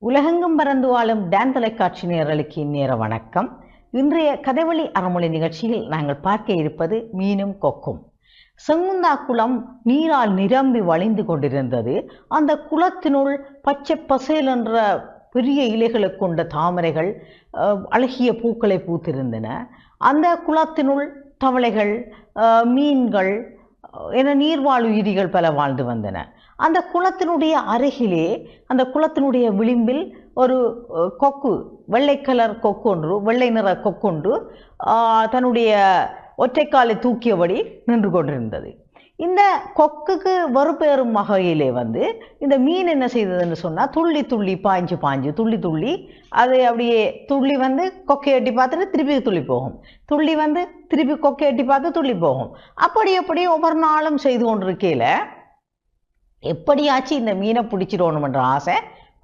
உலகெங்கும் பறந்து வாழும் டான் தொலைக்காட்சி நேயர்களுக்கு நேர வணக்கம். இன்றைய கதைவழி அறமொழி நிகழ்ச்சியில் நாங்கள் பார்க்க இருப்பது மீனும் கொக்கும். செங்குந்தா குளம் நீரால் நிரம்பி வழிந்து கொண்டிருந்தது. அந்த குளத்தினுள் பச்சை பசேல் என்ற பெரிய இலைகளை கொண்ட தாமரைகள் அழகிய பூக்களை பூத்திருந்தன. அந்த குளத்தினுள் தவளைகள், மீன்கள் என நீர்வாழ் உயிரிகள் பல வாழ்ந்து வந்தன. அந்த குளத்தினுடைய அருகிலே, அந்த குளத்தினுடைய விளிம்பில் ஒரு கொக்கு, வெள்ளை கலர் கொக்கு ஒன்று, வெள்ளை நிற கொக்கொன்று தன்னுடைய ஒற்றைக்காலை தூக்கியபடி நின்று கொண்டிருந்தது. இந்த கொக்குக்கு வறுப்பேறும் வகையிலே இந்த மீன் என்ன செய்ததுன்னு சொன்னால், துள்ளி துள்ளி பாய்ஞ்சு துள்ளி துள்ளி அது அப்படியே துள்ளி கொக்கை எட்டி பார்த்துட்டு திருப்பி துள்ளி போகும், துள்ளி திருப்பி கொக்கை எட்டி பார்த்து துள்ளி போகும். அப்படி ஒவ்வொரு நாளும் செய்து கொண்டிருக்கையில் எப்படியாச்சு இந்த மீனை பிடிச்சிடணுமென்ற ஆசை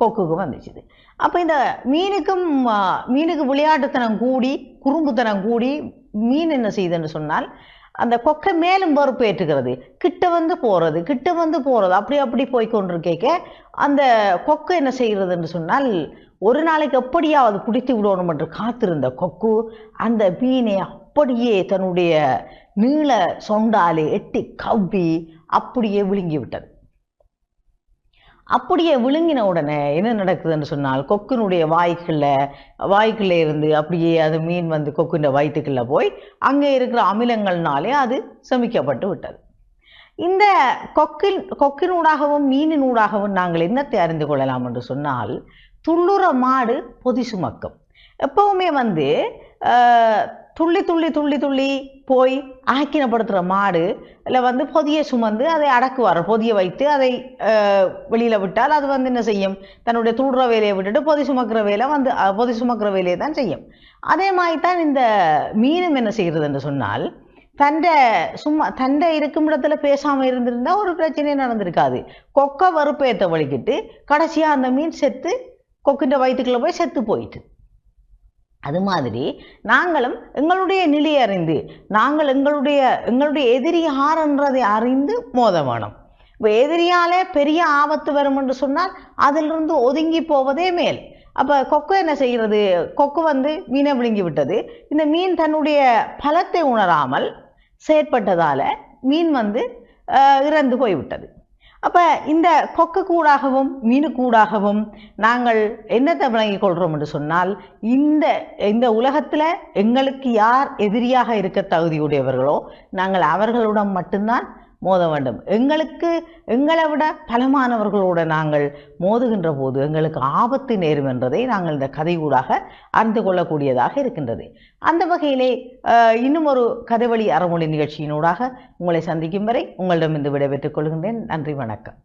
கொக்குக்கு வந்துச்சுது. அப்போ இந்த மீனுக்கு விளையாட்டுத்தனம் கூடி, குறும்புத்தனம் கூடி, மீன் என்ன செய்யுதுன்னு சொன்னால், அந்த கொக்கை மேலும் வறுப்பு ஏற்றுக்கிறது, கிட்ட போகிறது, அப்படி போய்கொண்டிருக்க அந்த கொக்கு என்ன செய்கிறதுன்னு சொன்னால், ஒரு நாளைக்கு எப்படியாவது பிடித்து விடணும் என்று காத்திருந்த கொக்கு அந்த மீனை அப்படியே தன்னுடைய நீள சொண்டாலே எட்டி கவ்வி அப்படியே விழுங்கி விட்டது. அப்படியே விழுங்கின உடனே என்ன நடக்குதுன்னு சொன்னால், கொக்கினுடைய வாய்க்குள்ளே இருந்து அப்படியே அது மீன் கொக்குன்ற வயிற்றுக்குள்ள போய் அங்கே இருக்கிற அமிலங்கள்னாலே அது சமிக்கப்பட்டு விட்டது. இந்த கொக்கினூடாகவும் மீனினூடாகவும் நாங்கள் என்னத்தை அறிந்து கொள்ளலாம் என்று சொன்னால், துள்ளுற மாடு பொதி சுமக்கும். எப்பவுமே துள்ளி துள்ளி துள்ளி துள்ளி போய் ஆக்கினப்படுத்துகிற மாடு இல்லை பொதியை சுமந்து அதை அடக்குவார். பொதியை வைத்து அதை வெளியில் விட்டால் அது என்ன செய்யும், தன்னுடைய துள்ளுற வேலையை விட்டுட்டு பொதி சுமக்கிற வேலையை தான் செய்யும். அதே மாதிரி தான் இந்த மீனும் என்ன செய்கிறது என்று சொன்னால், தண்டை இருக்கும் இடத்துல பேசாமல் இருந்திருந்தால் ஒரு பிரச்சனையும் நடந்திருக்காது. கொக்கை வறுப்பேற்ற வலிக்கிட்டு கடைசியாக அந்த மீன் செத்து கொக்கின்ற வயிற்றுக்குள்ளே போய் செத்து போயிட்டு. அது மாதிரி நாங்களும் எங்களுடைய நிலையை அறிந்து, நாங்கள் எங்களுடைய எதிரி யாருன்றதை அறிந்து மோத வேணும். இப்போ எதிரியாலே பெரிய ஆபத்து வரும் என்று சொன்னால் அதிலிருந்து ஒதுங்கி போவதே மேல். அப்போ கொக்கு என்ன செய்கிறது, கொக்கு மீனை விழுங்கி விட்டது. இந்த மீன் தன்னுடைய பலத்தை உணராமல் செயற்பட்டதால் மீன் இறந்து போய்விட்டது. அப்போ இந்த கொக்கு கூடாகவும் மீனு கூடாகவும் நாங்கள் என்னத்தை விளங்கிக் கொள்கிறோம் என்று சொன்னால், இந்த உலகத்தில் எங்களுக்கு யார் எதிரியாக இருக்க தகுதியுடையவர்களோ நாங்கள் அவர்களுடன் மட்டும்தான் மோத வேண்டும். எங்களை விட பலமானவர்களோடு நாங்கள் மோதுகின்ற போது எங்களுக்கு ஆபத்து நேரும் என்பதை நாங்கள் இந்த கதையூடாக அறிந்து கொள்ளக்கூடியதாக இருக்கின்றது. அந்த வகையிலே இன்னும் ஒரு கதைவழி அறமொழி நிகழ்ச்சியினூடாக உங்களை சந்திக்கும் வரை உங்களிடமிருந்து விடைபெற்றுக் கொள்கின்றேன். நன்றி, வணக்கம்.